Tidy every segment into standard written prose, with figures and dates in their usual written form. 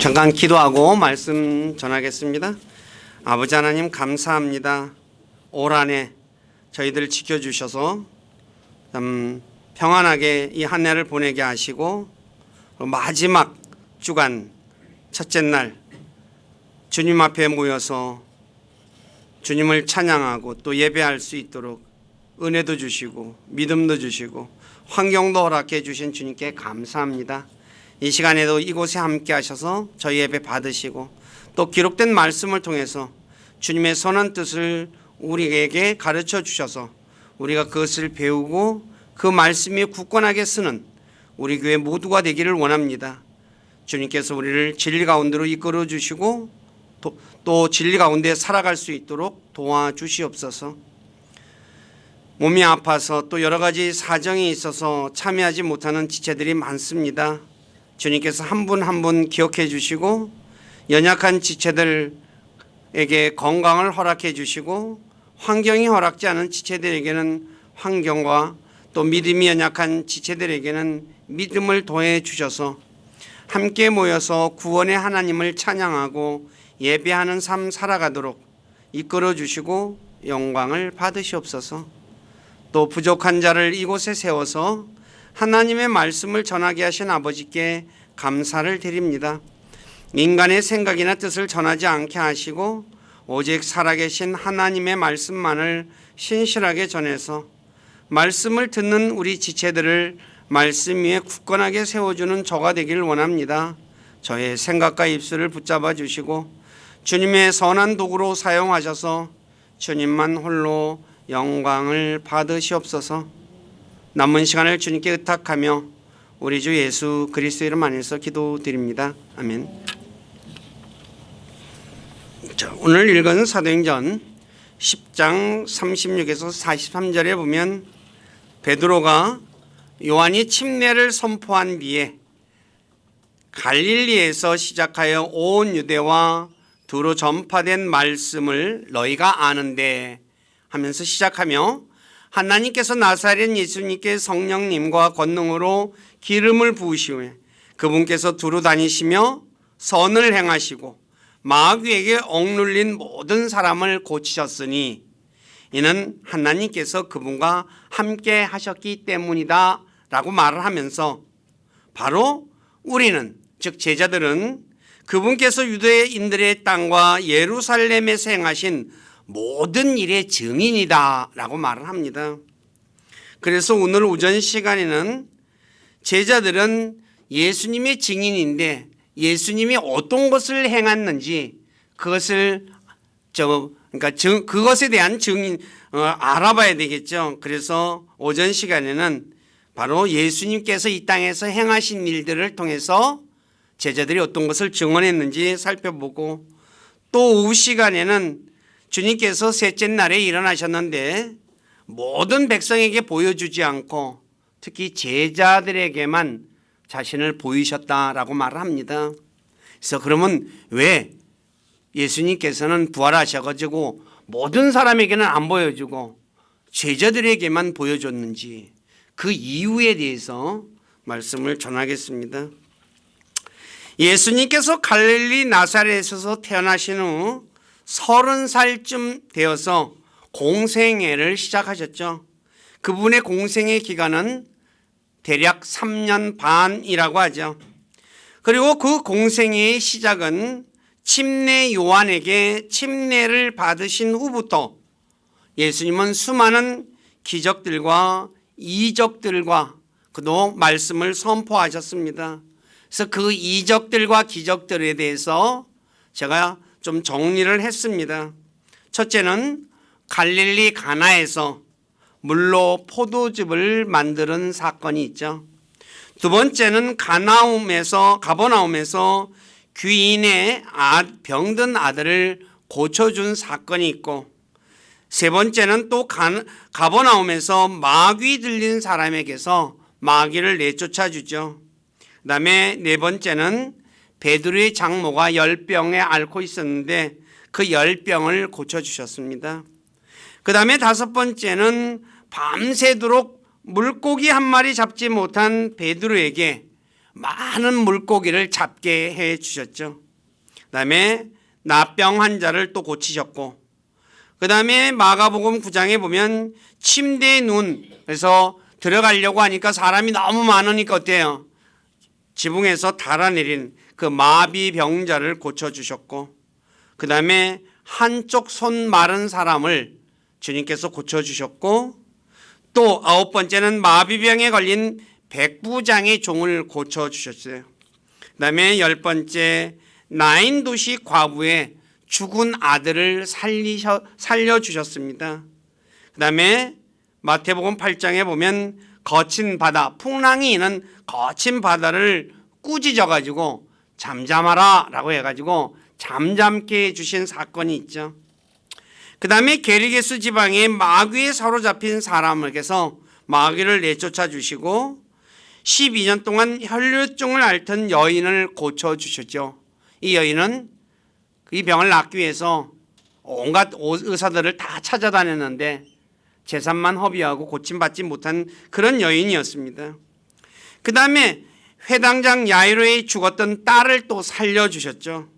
잠깐 기도하고 말씀 전하겠습니다. 아버지 하나님 감사합니다. 올 한 해 저희들 지켜주셔서 평안하게 이 한 해를 보내게 하시고 마지막 주간 첫째 날 주님 앞에 모여서 주님을 찬양하고 또 예배할 수 있도록 은혜도 주시고 믿음도 주시고 환경도 허락해 주신 주님께 감사합니다. 이 시간에도 이곳에 함께 하셔서 저희 예배 받으시고 또 기록된 말씀을 통해서 주님의 선한 뜻을 우리에게 가르쳐 주셔서 우리가 그것을 배우고 그 말씀이 굳건하게 쓰는 우리 교회 모두가 되기를 원합니다. 주님께서 우리를 진리 가운데로 이끌어 주시고 또 진리 가운데 살아갈 수 있도록 도와주시옵소서. 몸이 아파서 또 여러 가지 사정이 있어서 참여하지 못하는 지체들이 많습니다. 주님께서 한 분 한 분 기억해 주시고 연약한 지체들에게 건강을 허락해 주시고 환경이 허락지 않은 지체들에게는 환경과 또 믿음이 연약한 지체들에게는 믿음을 더해 주셔서 함께 모여서 구원의 하나님을 찬양하고 예배하는 삶 살아가도록 이끌어 주시고 영광을 받으시옵소서. 또 부족한 자를 이곳에 세워서 하나님의 말씀을 전하게 하신 아버지께 감사를 드립니다. 인간의 생각이나 뜻을 전하지 않게 하시고 오직 살아계신 하나님의 말씀만을 신실하게 전해서 말씀을 듣는 우리 지체들을 말씀 위에 굳건하게 세워주는 저가 되기를 원합니다. 저의 생각과 입술을 붙잡아 주시고 주님의 선한 도구로 사용하셔서 주님만 홀로 영광을 받으시옵소서. 남은 시간을 주님께 의탁하며 우리 주 예수 그리스도 이름 안에서 기도드립니다. 아멘. 자, 오늘 읽은 사도행전 10장 36에서 43절에 보면 베드로가 요한이 침례를 선포한 뒤에 갈릴리에서 시작하여 온 유대와 두루 전파된 말씀을 너희가 아는데 하면서 시작하며 하나님께서 나사렛 예수님께 성령님과 권능으로 기름을 부으시오매 그분께서 두루 다니시며 선을 행하시고 마귀에게 억눌린 모든 사람을 고치셨으니 이는 하나님께서 그분과 함께 하셨기 때문이다 라고 말을 하면서 바로 우리는 즉 제자들은 그분께서 유대인들의 땅과 예루살렘에서 행하신 모든 일의 증인이다 라고 말을 합니다. 그래서 오늘 오전 시간에는 제자들은 예수님의 증인인데 예수님이 어떤 것을 행했는지 그것을 그것에 대한 증인 알아봐야 되겠죠. 그래서 오전 시간에는 바로 예수님께서 이 땅에서 행하신 일들을 통해서 제자들이 어떤 것을 증언했는지 살펴보고 또 오후 시간에는 주님께서 셋째 날에 일어나셨는데 모든 백성에게 보여주지 않고 특히 제자들에게만 자신을 보이셨다라고 말을 합니다. 그래서 그러면 왜 예수님께서는 부활하셔가지고 모든 사람에게는 안 보여주고 제자들에게만 보여줬는지 그 이유에 대해서 말씀을 전하겠습니다. 예수님께서 갈릴리 나사렛에서 태어나신 후 30살쯤 되어서 공생애를 시작하셨죠. 그분의 공생애 기간은 대략 3년 반이라고 하죠. 그리고 그 공생애의 시작은 침례 요한에게 침례를 받으신 후부터 예수님은 수많은 기적들과 이적들과 그도 말씀을 선포하셨습니다. 그래서 그 이적들과 기적들에 대해서 제가 좀 정리를 했습니다. 첫째는 갈릴리 가나에서 물로 포도즙을 만드는 사건이 있죠. 두 번째는 가버나움에서 귀인의 병든 아들을 고쳐준 사건이 있고 세 번째는 또 가버나움에서 마귀 들린 사람에게서 마귀를 내쫓아 주죠. 그 다음에 네 번째는 베드로의 장모가 열병에 앓고 있었는데 그 열병을 고쳐주셨습니다. 그 다음에 다섯 번째는 밤새도록 물고기 한 마리 잡지 못한 베드로에게 많은 물고기를 잡게 해 주셨죠. 그다음에 나병 환자를 또 고치셨고, 그다음에 마가복음 9장에 보면 침대에 눈에서 들어가려고 하니까 사람이 너무 많으니까 어때요? 지붕에서 달아내린 그 마비 병자를 고쳐주셨고, 그 다음에 한쪽 손 마른 사람을 주님께서 고쳐주셨고, 또 9번째는 마비병에 걸린 백부장의 종을 고쳐주셨어요. 그 다음에 10번째 나인도시 과부의 죽은 아들을 살려주셨습니다. 그 다음에 마태복음 8장에 보면 거친 바다, 풍랑이 있는 거친 바다를 꾸짖어 가지고 잠잠하라 라고 해가지고 잠잠게 해주신 사건이 있죠. 그 다음에 게르게스 지방에 마귀에 사로잡힌 사람에게서 마귀를 내쫓아 주시고 12년 동안 혈류증을 앓던 여인을 고쳐주셨죠. 이 여인은 이 병을 낫기 위해서 온갖 의사들을 다 찾아다녔는데 재산만 허비하고 고침받지 못한 그런 여인이었습니다. 그 다음에 회당장 야이로의 죽었던 딸을 또 살려주셨죠.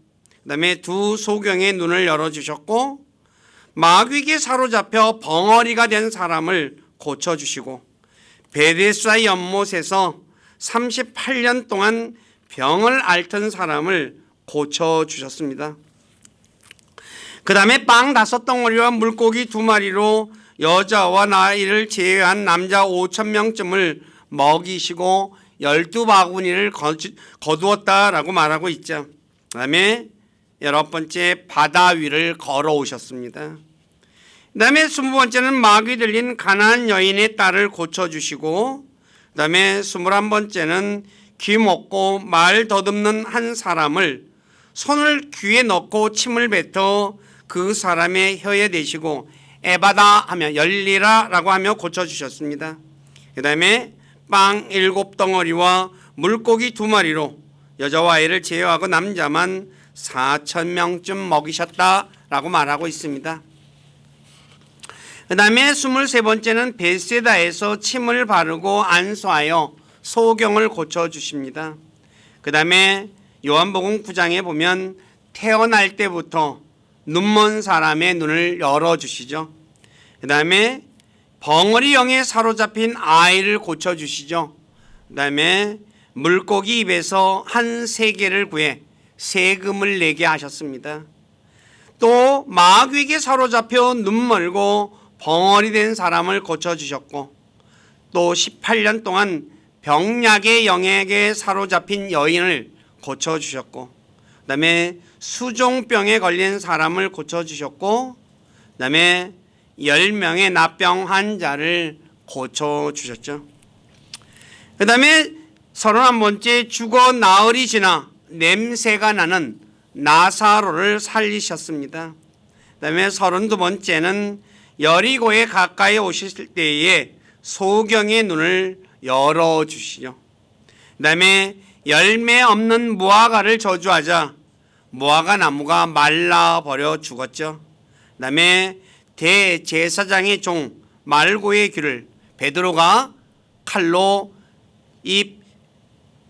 그 다음에 두 소경의 눈을 열어주셨고, 마귀에게 사로잡혀 벙어리가 된 사람을 고쳐주시고, 베데스다 연못에서 38년 동안 병을 앓던 사람을 고쳐주셨습니다. 그 다음에 빵 5덩어리와 물고기 2마리로 여자와 나이를 제외한 남자 5,000명쯤을 먹이시고 12바구니를 거두었다라고 말하고 있죠. 그 다음에 11번째 바다 위를 걸어오셨습니다. 그 다음에 20번째는 마귀 들린 가나안 여인의 딸을 고쳐주시고, 그 다음에 21번째는 귀 먹고 말 더듬는 한 사람을 손을 귀에 넣고 침을 뱉어 그 사람의 혀에 대시고 에바다 하며 열리라 라고 하며 고쳐주셨습니다. 그 다음에 빵 7덩어리와 물고기 2마리로 여자와 아이를 제외하고 남자만 4,000명쯤 먹이셨다라고 말하고 있습니다. 그 다음에 23번째는 베세다에서 침을 바르고 안수하여 소경을 고쳐주십니다. 그 다음에 요한복음 9장에 보면 태어날 때부터 눈먼 사람의 눈을 열어주시죠. 그 다음에 벙어리 영에 사로잡힌 아이를 고쳐주시죠. 그 다음에 물고기 입에서 한 세계를 구해 세금을 내게 하셨습니다. 또 마귀에게 사로잡혀 눈멀고 벙어리 된 사람을 고쳐주셨고, 또 18년 동안 병약의 영에게 사로잡힌 여인을 고쳐주셨고, 그 다음에 수종병에 걸린 사람을 고쳐주셨고, 그 다음에 10명의 나병 환자를 고쳐주셨죠. 그 다음에 31번째 죽어 나흘이 지나 냄새가 나는 나사로를 살리셨습니다. 그 다음에 32번째는 여리고에 가까이 오실 때에 소경의 눈을 열어주시죠. 그 다음에 열매 없는 무화과를 저주하자 무화과 나무가 말라버려 죽었죠. 그 다음에 대제사장의 종 말고의 귀를 베드로가 칼로 이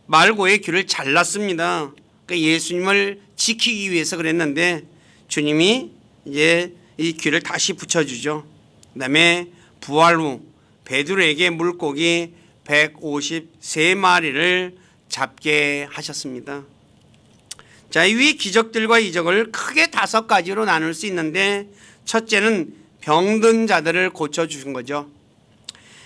말고의 귀를 잘랐습니다. 그러니까 예수님을 지키기 위해서 그랬는데 주님이 이제 이 귀를 다시 붙여주죠. 그 다음에 부활 후 베드로에게 물고기 153마리를 잡게 하셨습니다. 자, 이 위의 기적들과 이적을 크게 5가지로 나눌 수 있는데, 첫째는 병든 자들을 고쳐주신 거죠.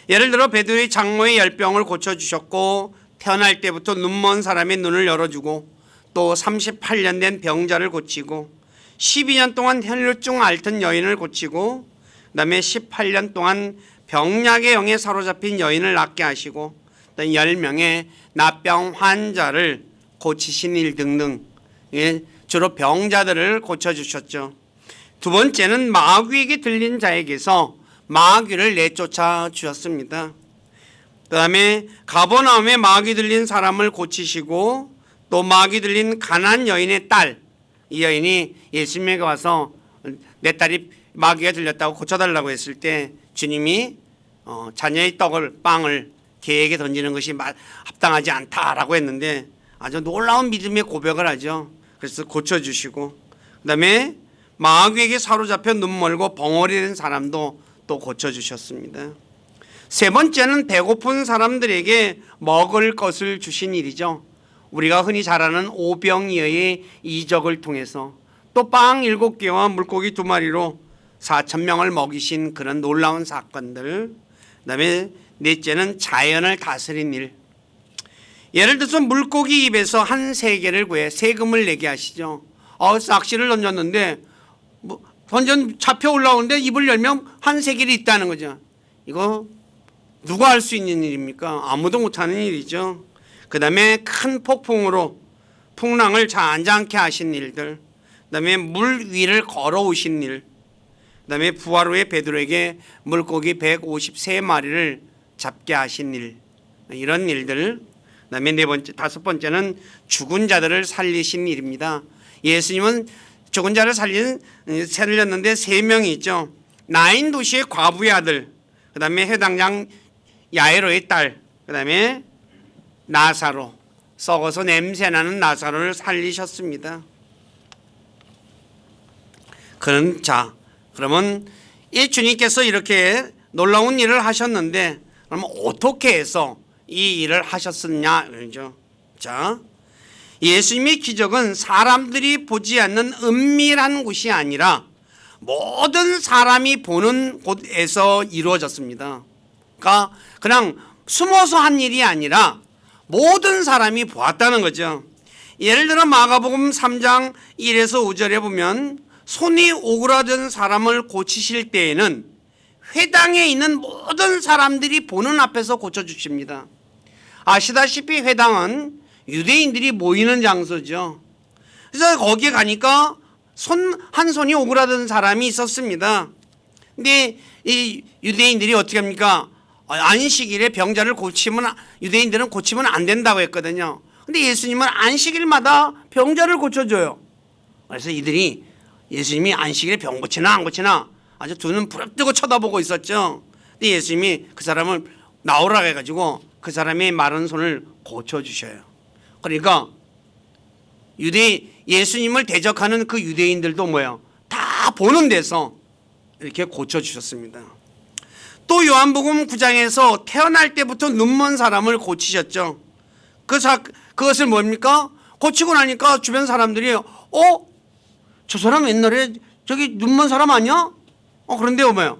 예를 들어 베드로의 장모의 열병을 고쳐주셨고, 태어날 때부터 눈먼 사람의 눈을 열어주고, 또 38년 된 병자를 고치고, 12년 동안 혈류증 앓던 여인을 고치고, 그 다음에 18년 동안 병약의 영에 사로잡힌 여인을 낫게 하시고, 또 10명의 나병 환자를 고치신 일 등등, 주로 병자들을 고쳐주셨죠. 두 번째는 마귀에게 들린 자에게서 마귀를 내쫓아 주셨습니다. 그 다음에 가버나움에 마귀 들린 사람을 고치시고, 또 마귀 들린 가나안 여인의 딸, 이 여인이 예수님에게 와서 내 딸이 마귀가 들렸다고 고쳐달라고 했을 때 주님이 자녀의 빵을 개에게 던지는 것이 합당하지 않다라고 했는데 아주 놀라운 믿음의 고백을 하죠. 그래서 고쳐주시고, 그다음에 마귀에게 사로잡혀 눈멀고 벙어리 된 사람도 또 고쳐주셨습니다. 세 번째는 배고픈 사람들에게 먹을 것을 주신 일이죠. 우리가 흔히 잘 아는 오병이어의 이적을 통해서 또 빵 7개와 물고기 2마리로 4,000명을 먹이신 그런 놀라운 사건들. 그다음에 넷째는 자연을 다스린 일. 예를 들어서 물고기 입에서 한 세계를 구해 세금을 내게 하시죠. 낚시를 던졌는데 완전 잡혀 올라오는데 입을 열면 한 세계를 있다는 거죠. 이거 누가 할 수 있는 일입니까? 아무도 못하는 일이죠. 그 다음에 큰 폭풍으로 풍랑을 잔잔케 하신 일들, 그 다음에 물 위를 걸어오신 일, 그 다음에 부활 후에 베드로에게 물고기 153마리를 잡게 하신 일, 이런 일들. 그 다음에 다섯 번째는 죽은 자들을 살리신 일입니다. 예수님은 죽은 자를 살렸는데 3명이 있죠. 나인 도시의 과부의 아들, 그 다음에 해당장 야이로의 딸, 그 다음에 나사로, 썩어서 냄새나는 나사로를 살리셨습니다. 그러면 이 주님께서 이렇게 놀라운 일을 하셨는데 그러면 어떻게 해서 이 일을 하셨느냐 그러죠. 자, 예수님의 기적은 사람들이 보지 않는 은밀한 곳이 아니라 모든 사람이 보는 곳에서 이루어졌습니다. 그러니까 그냥 숨어서 한 일이 아니라 모든 사람이 보았다는 거죠. 예를 들어 마가복음 3장 1에서 5절에 보면 손이 오그라든 사람을 고치실 때에는 회당에 있는 모든 사람들이 보는 앞에서 고쳐주십니다. 아시다시피 회당은 유대인들이 모이는 장소죠. 그래서 거기에 가니까 한 손이 오그라든 사람이 있었습니다. 근데 이 유대인들이 어떻게 합니까? 안식일에 병자를 유대인들은 고치면 안 된다고 했거든요. 근데 예수님은 안식일마다 병자를 고쳐줘요. 그래서 이들이 예수님이 안식일에 병 고치나 안 고치나 아주 두 눈 부릅뜨고 쳐다보고 있었죠. 근데 예수님이 그 사람을 나오라고 해가지고 그 사람의 마른 손을 고쳐주셔요. 그러니까 예수님을 대적하는 그 유대인들도 뭐예요? 다 보는 데서 이렇게 고쳐주셨습니다. 또 요한복음 9장에서 태어날 때부터 눈먼 사람을 고치셨죠. 그것을 뭡니까? 고치고 나니까 주변 사람들이 저 사람 옛날에 저기 눈먼 사람 아니야? 그런데 뭐예요?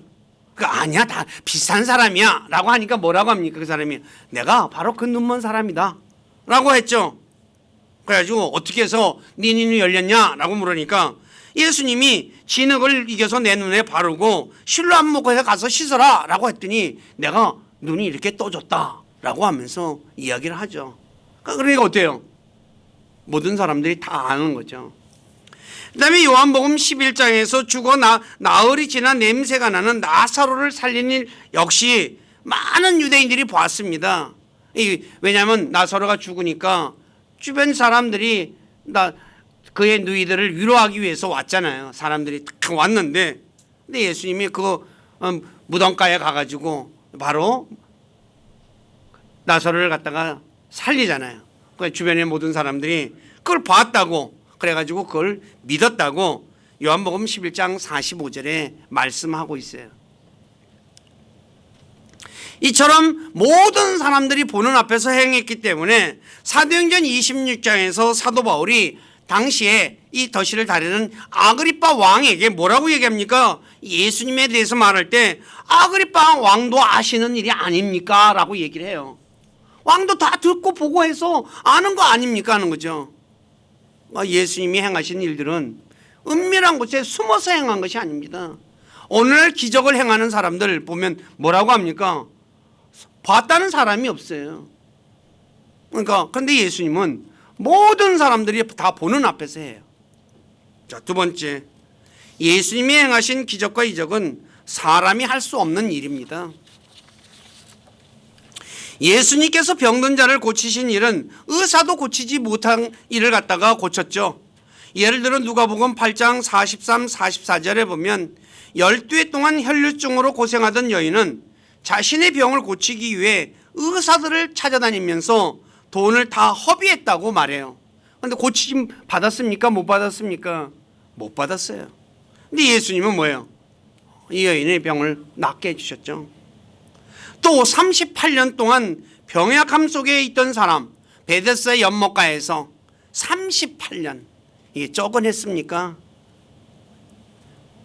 아니야, 다 비슷한 사람이야 라고 하니까 뭐라고 합니까? 그 사람이 내가 바로 그 눈먼 사람이다 라고 했죠. 그래가지고 어떻게 해서 네 눈이 열렸냐 라고 물으니까 예수님이 진흙을 이겨서 내 눈에 바르고 실로 안 먹고서 가서 씻어라 라고 했더니 내가 눈이 이렇게 떠졌다 라고 하면서 이야기를 하죠. 그러니까 어때요? 모든 사람들이 다 아는 거죠. 그 다음에 요한복음 11장에서 죽어 나흘이 지나 냄새가 나는 나사로를 살린 일 역시 많은 유대인들이 보았습니다. 왜냐하면 나사로가 죽으니까 주변 사람들이 그의 누이들을 위로하기 위해서 왔잖아요. 사람들이 딱 왔는데 근데 예수님이 그 무덤가에 가가지고 바로 나사로를 갖다가 살리잖아요. 그 주변의 모든 사람들이 그걸 봤다고 그래가지고 그걸 믿었다고 요한복음 11장 45절에 말씀하고 있어요. 이처럼 모든 사람들이 보는 앞에서 행했기 때문에 사도행전 26장에서 사도 바울이 당시에 이 덫을 다리는 아그리빠 왕에게 뭐라고 얘기합니까? 예수님에 대해서 말할 때 아그리빠 왕도 아시는 일이 아닙니까? 라고 얘기를 해요. 왕도 다 듣고 보고 해서 아는 거 아닙니까? 하는 거죠. 예수님이 행하신 일들은 은밀한 곳에 숨어서 행한 것이 아닙니다. 오늘 기적을 행하는 사람들 보면 뭐라고 합니까? 봤다는 사람이 없어요. 그런데 예수님은 모든 사람들이 다 보는 앞에서 해요. 자, 두 번째, 예수님이 행하신 기적과 이적은 사람이 할 수 없는 일입니다. 예수님께서 병든 자를 고치신 일은 의사도 고치지 못한 일을 갖다가 고쳤죠. 예를 들어 누가복음 8장 43, 44절에 보면 12해 동안 혈류증으로 고생하던 여인은 자신의 병을 고치기 위해 의사들을 찾아다니면서 돈을 다 허비했다고 말해요. 그런데 고치심 받았습니까? 못 받았습니까? 못 받았어요. 근데 예수님은 뭐예요? 이 여인의 병을 낫게 해주셨죠. 또 38년 동안 병약함 속에 있던 사람, 베데스다 연못가에서 38년, 이게 쩌근했습니까?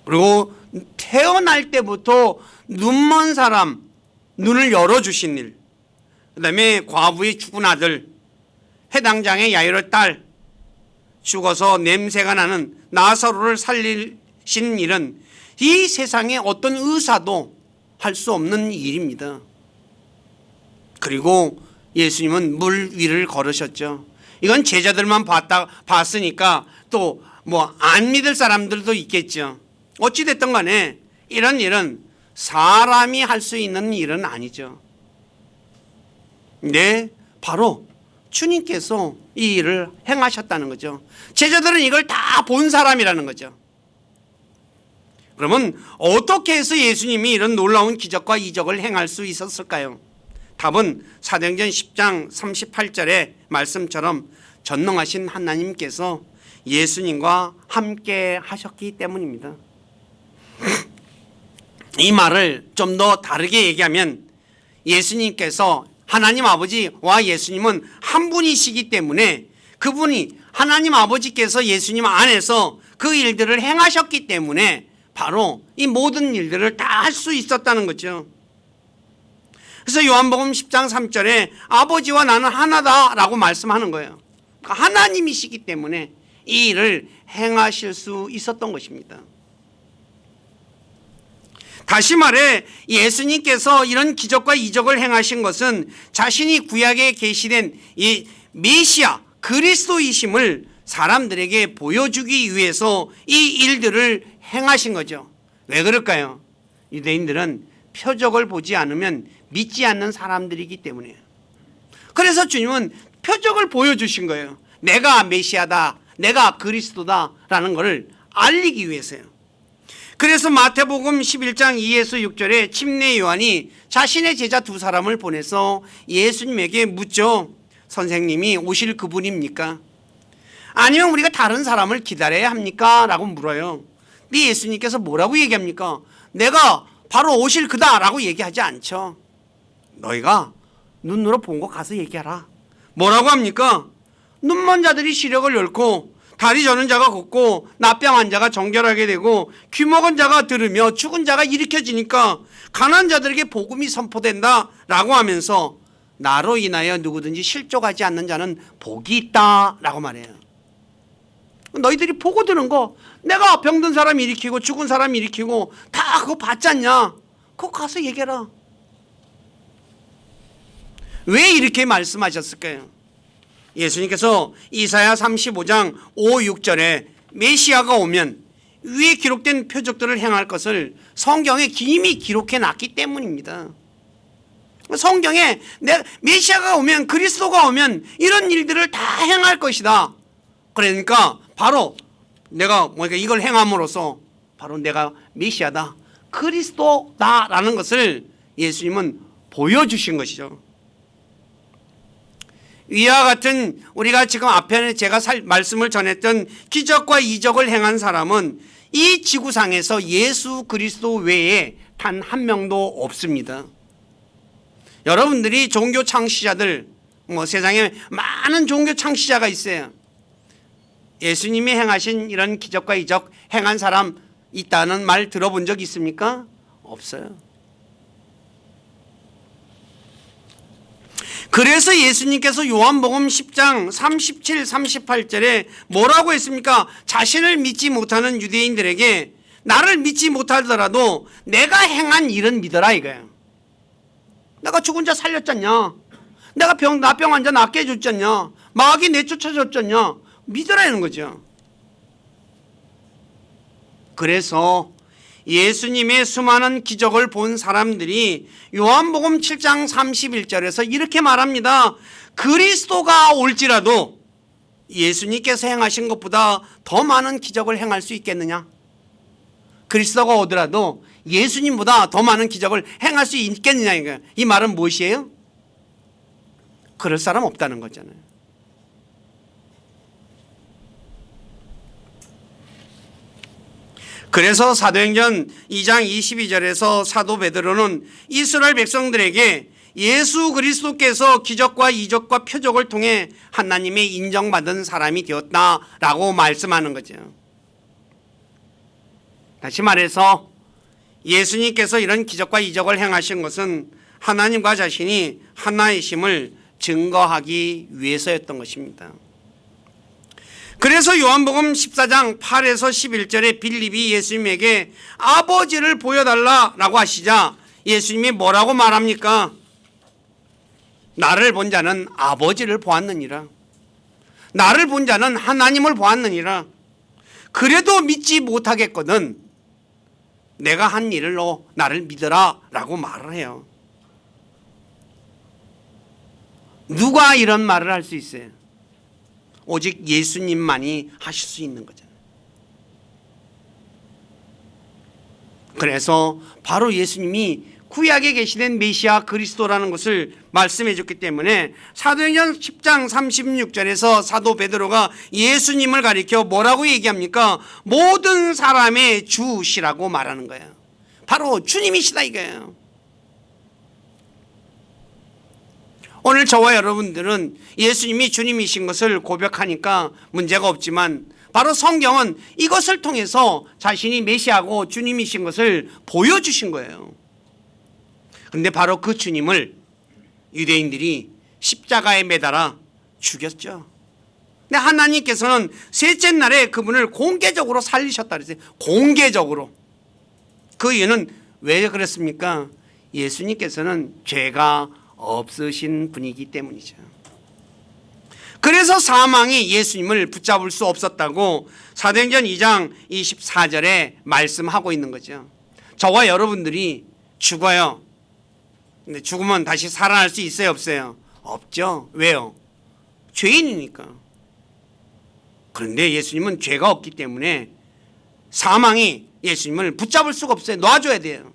그리고 태어날 때부터 눈먼 사람 눈을 열어주신 일, 그 다음에 과부의 죽은 아들, 해당장의 야이로 딸 죽어서 냄새가 나는 나사로를 살리신 일은 이 세상에 어떤 의사도 할 수 없는 일입니다. 그리고 예수님은 물 위를 걸으셨죠. 이건 제자들만 봤으니까 또 뭐 안 믿을 사람들도 있겠죠. 어찌됐든 간에 이런 일은 사람이 할 수 있는 일은 아니죠. 네, 바로 주님께서 이 일을 행하셨다는 거죠. 제자들은 이걸 다 본 사람이라는 거죠. 그러면 어떻게 해서 예수님이 이런 놀라운 기적과 이적을 행할 수 있었을까요? 답은 사도행전 10장 38절의 말씀처럼 전능하신 하나님께서 예수님과 함께 하셨기 때문입니다. 이 말을 좀 더 다르게 얘기하면 예수님께서 하나님 아버지와 예수님은 한 분이시기 때문에 그분이 하나님 아버지께서 예수님 안에서 그 일들을 행하셨기 때문에 바로 이 모든 일들을 다 할 수 있었다는 거죠. 그래서 요한복음 10장 3절에 아버지와 나는 하나다라고 말씀하는 거예요. 그러니까 하나님이시기 때문에 이 일을 행하실 수 있었던 것입니다. 다시 말해 예수님께서 이런 기적과 이적을 행하신 것은 자신이 구약에 계시된 이 메시아 그리스도이심을 사람들에게 보여주기 위해서 이 일들을 행하신 거죠. 왜 그럴까요? 유대인들은 표적을 보지 않으면 믿지 않는 사람들이기 때문이에요. 그래서 주님은 표적을 보여주신 거예요. 내가 메시아다, 내가 그리스도다라는 것을 알리기 위해서요. 그래서 마태복음 11장 2에서 6절에 침례 요한이 자신의 제자 두 사람을 보내서 예수님에게 묻죠. 선생님이 오실 그분입니까? 아니면 우리가 다른 사람을 기다려야 합니까? 라고 물어요. 근데 예수님께서 뭐라고 얘기합니까? 내가 바로 오실 그다 라고 얘기하지 않죠. 너희가 눈으로 본 거 가서 얘기하라. 뭐라고 합니까? 눈먼 자들이 시력을 잃고 다리 저는 자가 걷고 나병 환자가 정결하게 되고 귀 먹은 자가 들으며 죽은 자가 일으켜지니까 가난한 자들에게 복음이 선포된다 라고 하면서 나로 인하여 누구든지 실족하지 않는 자는 복이 있다 라고 말해요. 너희들이 보고 들은 거 내가 병든 사람 일으키고 죽은 사람 일으키고 다 그거 봤지 않냐? 그거 가서 얘기해라. 왜 이렇게 말씀하셨을까요? 예수님께서 이사야 35장 5, 6절에 메시아가 오면 위에 기록된 표적들을 행할 것을 성경에 이미 기록해 놨기 때문입니다. 성경에 메시아가 오면 그리스도가 오면 이런 일들을 다 행할 것이다. 그러니까 바로 내가 이걸 행함으로써 바로 내가 메시아다, 그리스도다라는 것을 예수님은 보여주신 것이죠. 위와 같은 우리가 지금 앞에 제가 말씀을 전했던 기적과 이적을 행한 사람은 이 지구상에서 예수 그리스도 외에 단 한 명도 없습니다. 여러분들이 종교 창시자들, 세상에 많은 종교 창시자가 있어요. 예수님이 행하신 이런 기적과 이적 행한 사람 있다는 말 들어본 적 있습니까? 없어요. 그래서 예수님께서 요한복음 10장 37, 38절에 뭐라고 했습니까? 자신을 믿지 못하는 유대인들에게 나를 믿지 못하더라도 내가 행한 일은 믿어라 이거예요. 내가 죽은 자 살렸잖냐? 내가 나병 환자 낫게 해줬잖냐? 마귀 내쫓아줬잖냐? 믿으라는 거죠. 그래서 예수님의 수많은 기적을 본 사람들이 요한복음 7장 31절에서 이렇게 말합니다. 그리스도가 올지라도 예수님께서 행하신 것보다 더 많은 기적을 행할 수 있겠느냐? 그리스도가 오더라도 예수님보다 더 많은 기적을 행할 수 있겠느냐? 이 말은 무엇이에요? 그럴 사람 없다는 거잖아요. 그래서 사도행전 2장 22절에서 사도 베드로는 이스라엘 백성들에게 예수 그리스도께서 기적과 이적과 표적을 통해 하나님의 인정받은 사람이 되었다라고 말씀하는 거죠. 다시 말해서 예수님께서 이런 기적과 이적을 행하신 것은 하나님과 자신이 하나이심을 증거하기 위해서였던 것입니다. 그래서 요한복음 14장 8에서 11절에 빌립이 예수님에게 아버지를 보여달라라고 하시자 예수님이 뭐라고 말합니까? 나를 본 자는 아버지를 보았느니라. 나를 본 자는 하나님을 보았느니라. 그래도 믿지 못하겠거든 내가 한 일로 나를 믿으라 라고 말을 해요. 누가 이런 말을 할 수 있어요? 오직 예수님만이 하실 수 있는 거잖아요. 그래서 바로 예수님이 구약에 계시된 메시아 그리스도라는 것을 말씀해 줬기 때문에 사도행전 10장 36절에서 사도 베드로가 예수님을 가리켜 뭐라고 얘기합니까? 모든 사람의 주시라고 말하는 거예요. 바로 주님이시다 이거예요. 오늘 저와 여러분들은 예수님이 주님이신 것을 고백하니까 문제가 없지만 바로 성경은 이것을 통해서 자신이 메시아고 주님이신 것을 보여주신 거예요. 그런데 바로 그 주님을 유대인들이 십자가에 매달아 죽였죠. 근데 하나님께서는 셋째 날에 그분을 공개적으로 살리셨다 그랬어요. 공개적으로. 그 이유는 왜 그랬습니까? 예수님께서는 죄가 없으신 분이기 때문이죠. 그래서 사망이 예수님을 붙잡을 수 없었다고 사도행전 2장 24절에 말씀하고 있는 거죠. 저와 여러분들이 죽어요. 근데 죽으면 다시 살아날 수 있어요 없어요? 없죠. 왜요? 죄인이니까. 그런데 예수님은 죄가 없기 때문에 사망이 예수님을 붙잡을 수가 없어요. 놔줘야 돼요.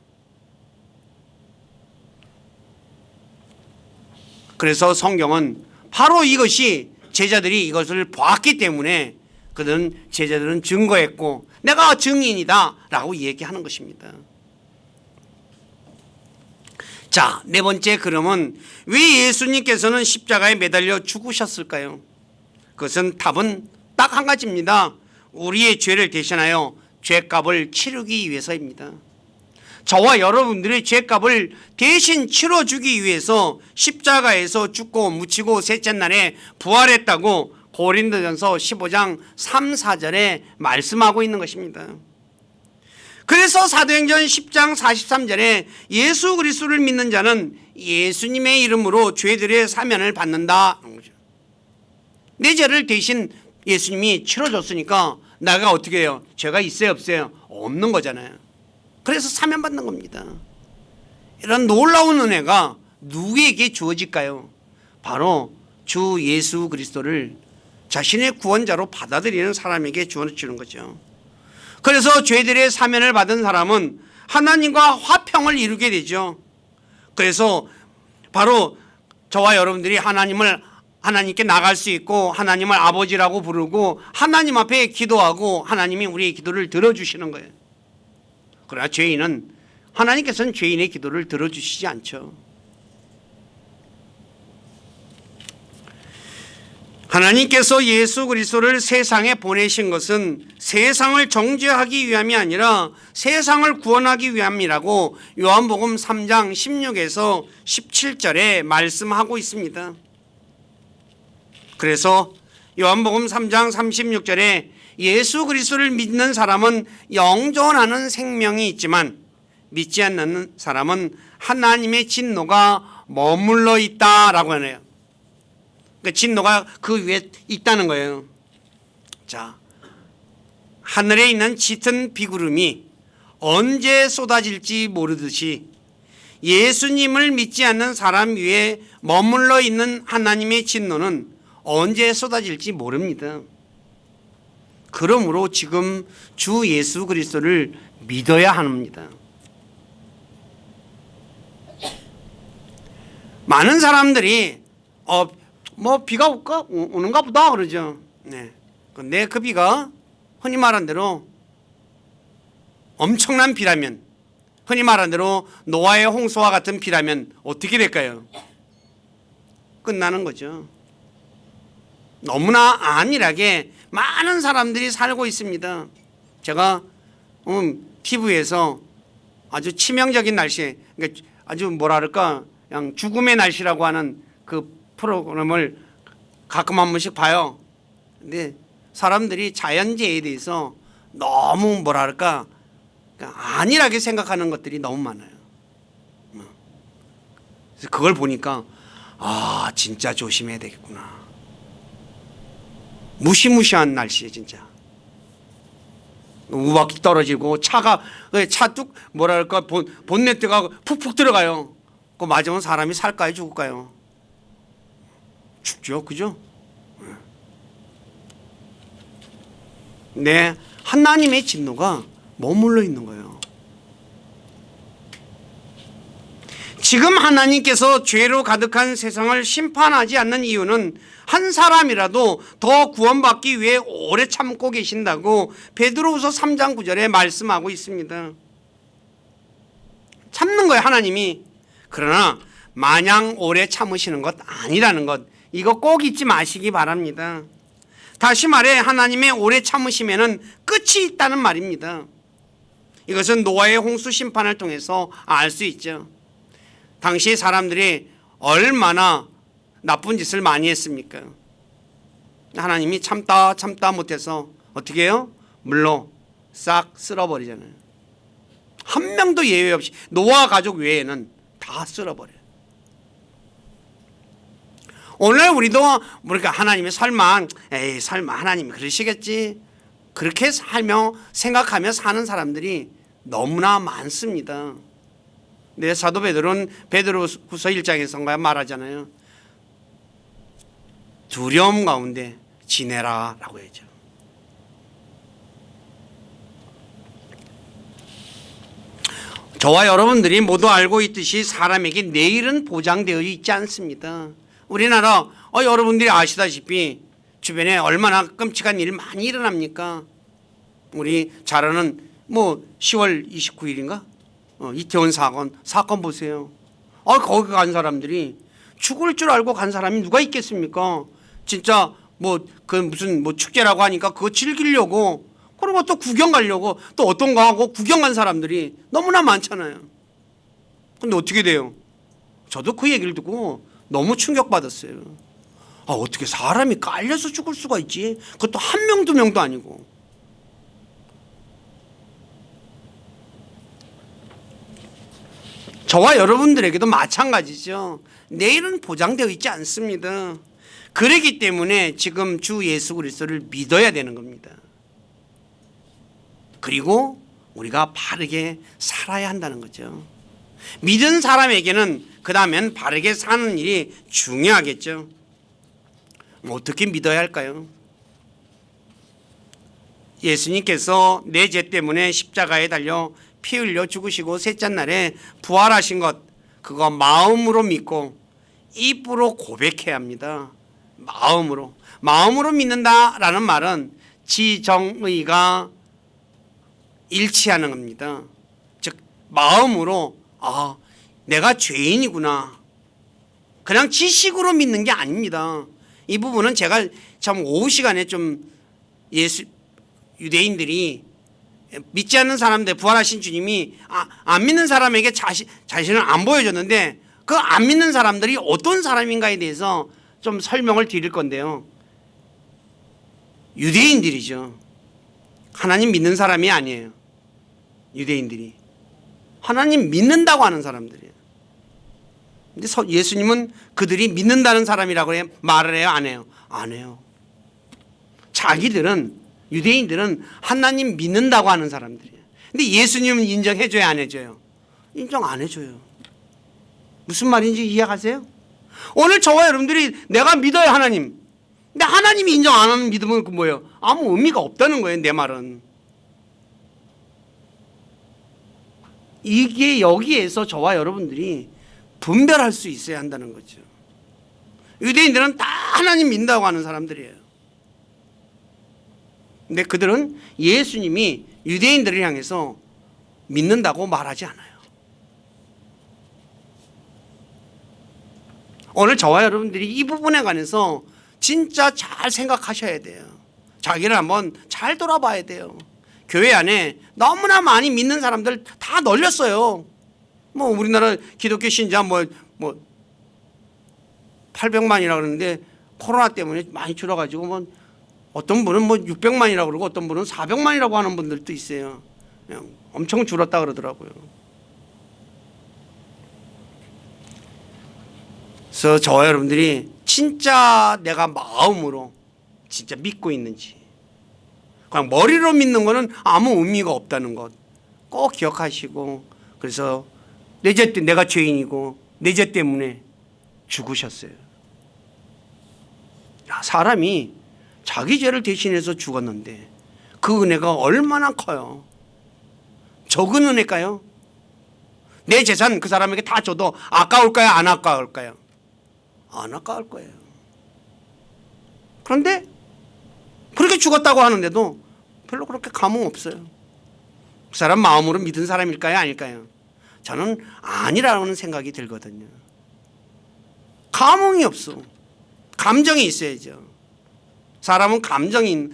그래서 성경은 바로 이것이 제자들이 이것을 보았기 때문에 그들은 제자들은 증거했고 내가 증인이다 라고 얘기하는 것입니다. 자, 네 번째, 그러면 왜 예수님께서는 십자가에 매달려 죽으셨을까요? 그것은 답은 딱 한 가지입니다. 우리의 죄를 대신하여 죄값을 치르기 위해서입니다. 저와 여러분들의 죄값을 대신 치러주기 위해서 십자가에서 죽고 묻히고 셋째 날에 부활했다고 고린도전서 15장 3, 4절에 말씀하고 있는 것입니다. 그래서 사도행전 10장 43절에 예수 그리스도를 믿는 자는 예수님의 이름으로 죄들의 사면을 받는다. 내 죄를 대신 예수님이 치러줬으니까 내가 어떻게 해요? 죄가 있어요 없어요? 없는 거잖아요. 그래서 사면받는 겁니다. 이런 놀라운 은혜가 누구에게 주어질까요? 바로 주 예수 그리스도를 자신의 구원자로 받아들이는 사람에게 주어지는 거죠. 그래서 죄들의 사면을 받은 사람은 하나님과 화평을 이루게 되죠. 그래서 바로 저와 여러분들이 하나님께 나갈 수 있고 하나님을 아버지라고 부르고 하나님 앞에 기도하고 하나님이 우리의 기도를 들어주시는 거예요. 그러나 죄인은 하나님께서는 죄인의 기도를 들어주시지 않죠. 하나님께서 예수 그리스도를 세상에 보내신 것은 세상을 정죄하기 위함이 아니라 세상을 구원하기 위함이라고 요한복음 3장 16에서 17절에 말씀하고 있습니다. 그래서 요한복음 3장 36절에 예수 그리스도를 믿는 사람은 영존하는 생명이 있지만 믿지 않는 사람은 하나님의 진노가 머물러 있다라고 하네요. 그러니까 진노가 그 위에 있다는 거예요. 자, 하늘에 있는 짙은 비구름이 언제 쏟아질지 모르듯이 예수님을 믿지 않는 사람 위에 머물러 있는 하나님의 진노는 언제 쏟아질지 모릅니다. 그러므로 지금 주 예수 그리스도를 믿어야 합니다. 많은 사람들이 뭐 비가 올까? 오는가 보다 그러죠. 네. 근데 그 비가 흔히 말한 대로 엄청난 비라면, 흔히 말한 대로 노아의 홍수와 같은 비라면 어떻게 될까요? 끝나는 거죠. 너무나 안일하게 많은 사람들이 살고 있습니다. 제가 TV에서 아주 치명적인 날씨, 그러니까 아주 뭐랄까 그냥 죽음의 날씨라고 하는 그 프로그램을 가끔 한 번씩 봐요. 근데 사람들이 자연재해에 대해서 너무 뭐랄까 안일하게 생각하는 것들이 너무 많아요. 그래서 그걸 보니까 아, 진짜 조심해야 되겠구나. 무시무시한 날씨에 진짜 우박이 떨어지고 차가 차뚝 뭐랄까 본네트가 푹푹 들어가요. 그거 맞으면 사람이 살까요 죽을까요? 죽죠, 그죠? 네, 하나님의 진노가 머물러 있는 거예요. 지금 하나님께서 죄로 가득한 세상을 심판하지 않는 이유는 한 사람이라도 더 구원받기 위해 오래 참고 계신다고 베드로후서 3장 9절에 말씀하고 있습니다. 참는 거예요, 하나님이. 그러나 마냥 오래 참으시는 것 아니라는 것, 이거 꼭 잊지 마시기 바랍니다. 다시 말해 하나님의 오래 참으심에는 끝이 있다는 말입니다. 이것은 노아의 홍수 심판을 통해서 알 수 있죠. 당시 사람들이 얼마나 나쁜 짓을 많이 했습니까? 하나님이 참다 못해서 어떻게 해요? 물로 싹 쓸어버리잖아요. 한 명도 예외 없이 노아 가족 외에는 다 쓸어버려요. 오늘 우리도 그러니까 하나님이 설마 하나님이 그러시겠지, 그렇게 살며 생각하며 사는 사람들이 너무나 많습니다. 네, 사도 베드로는 베드로후서 1장에서 말하잖아요. 두려움 가운데 지내라 라고 했죠. 저와 여러분들이 모두 알고 있듯이 사람에게 내일은 보장되어 있지 않습니다. 우리나라 여러분들이 아시다시피 주변에 얼마나 끔찍한 일이 많이 일어납니까? 우리 잘 아는 10월 29일인가? 이태원 사건 보세요. 거기 간 사람들이 죽을 줄 알고 간 사람이 누가 있겠습니까? 진짜 무슨 축제라고 하니까 그거 즐기려고, 그리고 또 구경 가려고, 또 어떤 거 하고 구경 간 사람들이 너무나 많잖아요. 근데 어떻게 돼요? 저도 그 얘기를 듣고 너무 충격받았어요. 어떻게 사람이 깔려서 죽을 수가 있지? 그것도 한 명, 두 명도 아니고. 저와 여러분들에게도 마찬가지죠. 내일은 보장되어 있지 않습니다. 그렇기 때문에 지금 주 예수 그리스도를 믿어야 되는 겁니다. 그리고 우리가 바르게 살아야 한다는 거죠. 믿은 사람에게는 그 다음엔 바르게 사는 일이 중요하겠죠. 어떻게 믿어야 할까요? 예수님께서 내 죄 때문에 십자가에 달려 피 흘려 죽으시고 셋째 날에 부활하신 것, 그거 마음으로 믿고 입으로 고백해야 합니다. 마음으로 믿는다라는 말은 지정의가 일치하는 겁니다. 즉 마음으로 내가 죄인이구나, 그냥 지식으로 믿는 게 아닙니다. 이 부분은 제가 참 오후 시간에 좀 유대인들이 믿지 않는 사람들, 부활하신 주님이 안 믿는 사람에게 자신을 안 보여줬는데 그 안 믿는 사람들이 어떤 사람인가에 대해서 좀 설명을 드릴 건데요. 유대인들이죠. 하나님 믿는 사람이 아니에요. 유대인들이 하나님 믿는다고 하는 사람들이에요. 근데 예수님은 그들이 믿는다는 사람이라고 말을 해요, 안 해요? 안 해요. 유대인들은 하나님 믿는다고 하는 사람들이에요. 근데 예수님은 인정해줘요, 안 해줘요? 인정 안 해줘요. 무슨 말인지 이해하세요? 오늘 저와 여러분들이 내가 믿어요, 하나님. 근데 하나님이 인정 안 하는 믿음은 뭐예요? 아무 의미가 없다는 거예요, 내 말은. 이게 여기에서 저와 여러분들이 분별할 수 있어야 한다는 거죠. 유대인들은 다 하나님 믿는다고 하는 사람들이에요. 근데 그들은 예수님이 유대인들을 향해서 믿는다고 말하지 않아요. 오늘 저와 여러분들이 이 부분에 관해서 진짜 잘 생각하셔야 돼요. 자기를 한번 잘 돌아봐야 돼요. 교회 안에 너무나 많이 믿는 사람들 다 널렸어요. 뭐 우리나라 기독교 신자 뭐 800만이라 그러는데 코로나 때문에 많이 줄어가지고 뭐 어떤 분은 뭐 600만이라고 그러고 어떤 분은 400만이라고 하는 분들도 있어요. 그냥 엄청 줄었다 그러더라고요. 그래서 저와 여러분들이 진짜 내가 마음으로 진짜 믿고 있는지, 그냥 머리로 믿는 거는 아무 의미가 없다는 것 꼭 기억하시고, 그래서 내 죄 때 내가 죄인이고 내 죄 때문에 죽으셨어요. 야, 사람이 자기 죄를 대신해서 죽었는데 그 은혜가 얼마나 커요. 적은 은혜일까요? 내 재산 그 사람에게 다 줘도 아까울까요? 안 아까울까요? 안 아까울 거예요. 그런데 그렇게 죽었다고 하는데도 별로 그렇게 감흥 없어요. 그 사람 마음으로 믿은 사람일까요? 아닐까요? 저는 아니라는 생각이 들거든요. 감흥이 없어. 감정이 있어야죠. 사람은 감정이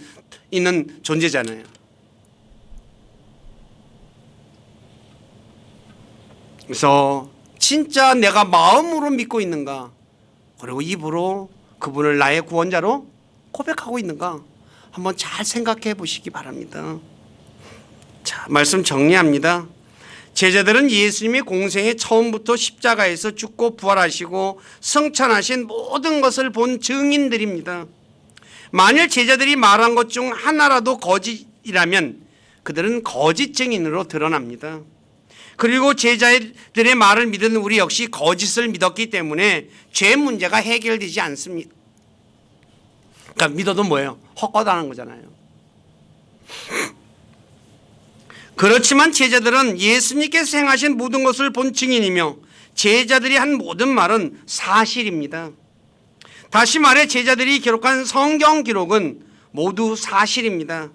있는 존재잖아요. 그래서 진짜 내가 마음으로 믿고 있는가, 그리고 입으로 그분을 나의 구원자로 고백하고 있는가 한번 잘 생각해 보시기 바랍니다. 자, 말씀 정리합니다. 제자들은 예수님이 공생의 처음부터 십자가에서 죽고 부활하시고 성천하신 모든 것을 본 증인들입니다. 만일 제자들이 말한 것 중 하나라도 거짓이라면 그들은 거짓 증인으로 드러납니다. 그리고 제자들의 말을 믿은 우리 역시 거짓을 믿었기 때문에 죄 문제가 해결되지 않습니다. 그러니까 믿어도 뭐예요? 헛것하는 거잖아요. 그렇지만 제자들은 예수님께서 행하신 모든 것을 본 증인이며 제자들이 한 모든 말은 사실입니다. 다시 말해 제자들이 기록한 성경 기록은 모두 사실입니다.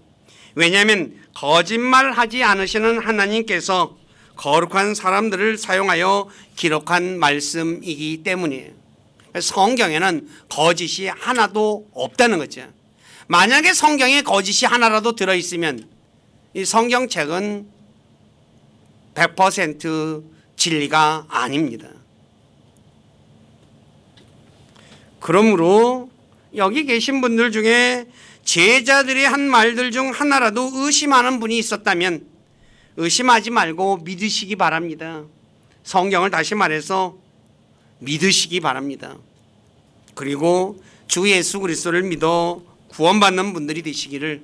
왜냐하면 거짓말하지 않으시는 하나님께서 거룩한 사람들을 사용하여 기록한 말씀이기 때문이에요. 성경에는 거짓이 하나도 없다는 거죠. 만약에 성경에 거짓이 하나라도 들어있으면 이 성경책은 100% 진리가 아닙니다. 그러므로 여기 계신 분들 중에 제자들이 한 말들 중 하나라도 의심하는 분이 있었다면 의심하지 말고 믿으시기 바랍니다. 성경을 다시 말해서 믿으시기 바랍니다. 그리고 주 예수 그리스도를 믿어 구원받는 분들이 되시기를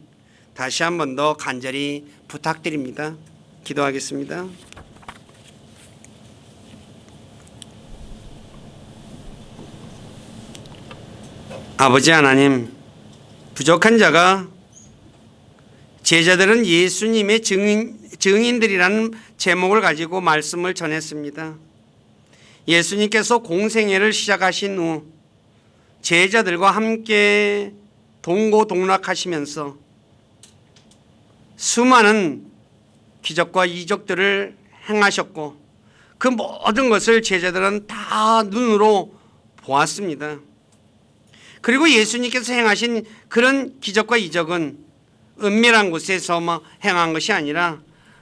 다시 한 번 더 간절히 부탁드립니다. 기도하겠습니다. 아버지 하나님, 부족한 자가 제자들은 예수님의 증인들이라는 제목을 가지고 말씀을 전했습니다. 예수님께서 공생애를 시작하신 후 제자들과 함께 동고동락하시면서 수많은 기적과 이적들을 행하셨고 그 모든 것을 제자들은 다 눈으로 보았습니다. 그리고 예수님께서 행하신 그런 기적과 이적은 은밀한 곳에서 행한 것이 아니라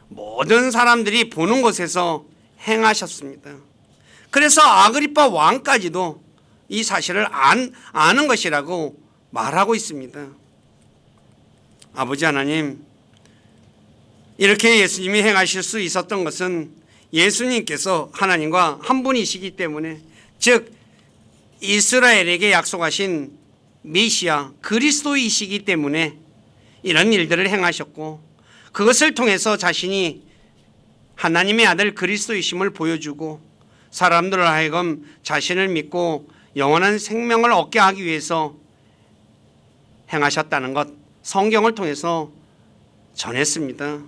모든 사람들이 보는 곳에서 행하셨습니다. 그래서 아그리파 왕까지도 이 사실을 아는 것이라고 말하고 있습니다. 아버지 하나님, 이렇게 예수님이 행하실 수 있었던 것은 예수님께서 하나님과 한 분이시기 때문에, 즉 이스라엘에게 약속하신 메시아 그리스도이시기 때문에 이런 일들을 행하셨고, 그것을 통해서 자신이 하나님의 아들 그리스도이심을 보여주고 사람들을 하여금 자신을 믿고 영원한 생명을 얻게 하기 위해서 행하셨다는 것, 성경을 통해서 전했습니다.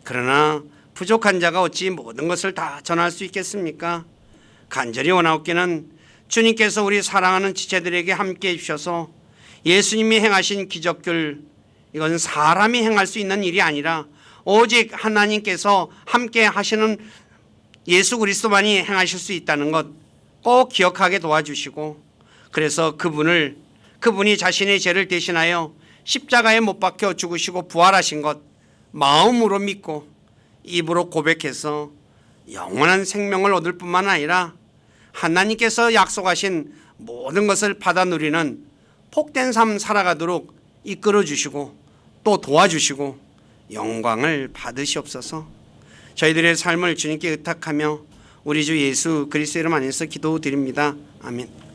그러나 부족한 자가 어찌 모든 것을 다 전할 수 있겠습니까? 간절히 원하옵기는 주님께서 우리 사랑하는 지체들에게 함께 해주셔서 예수님이 행하신 기적들, 이건 사람이 행할 수 있는 일이 아니라 오직 하나님께서 함께 하시는 예수 그리스도만이 행하실 수 있다는 것 꼭 기억하게 도와주시고, 그래서 그분이 자신의 죄를 대신하여 십자가에 못 박혀 죽으시고 부활하신 것 마음으로 믿고 입으로 고백해서 영원한 생명을 얻을 뿐만 아니라 하나님께서 약속하신 모든 것을 받아 누리는 복된 삶 살아가도록 이끌어 주시고 또 도와주시고 영광을 받으시옵소서. 저희들의 삶을 주님께 의탁하며 우리 주 예수 그리스도 이름 안에서 기도드립니다. 아멘.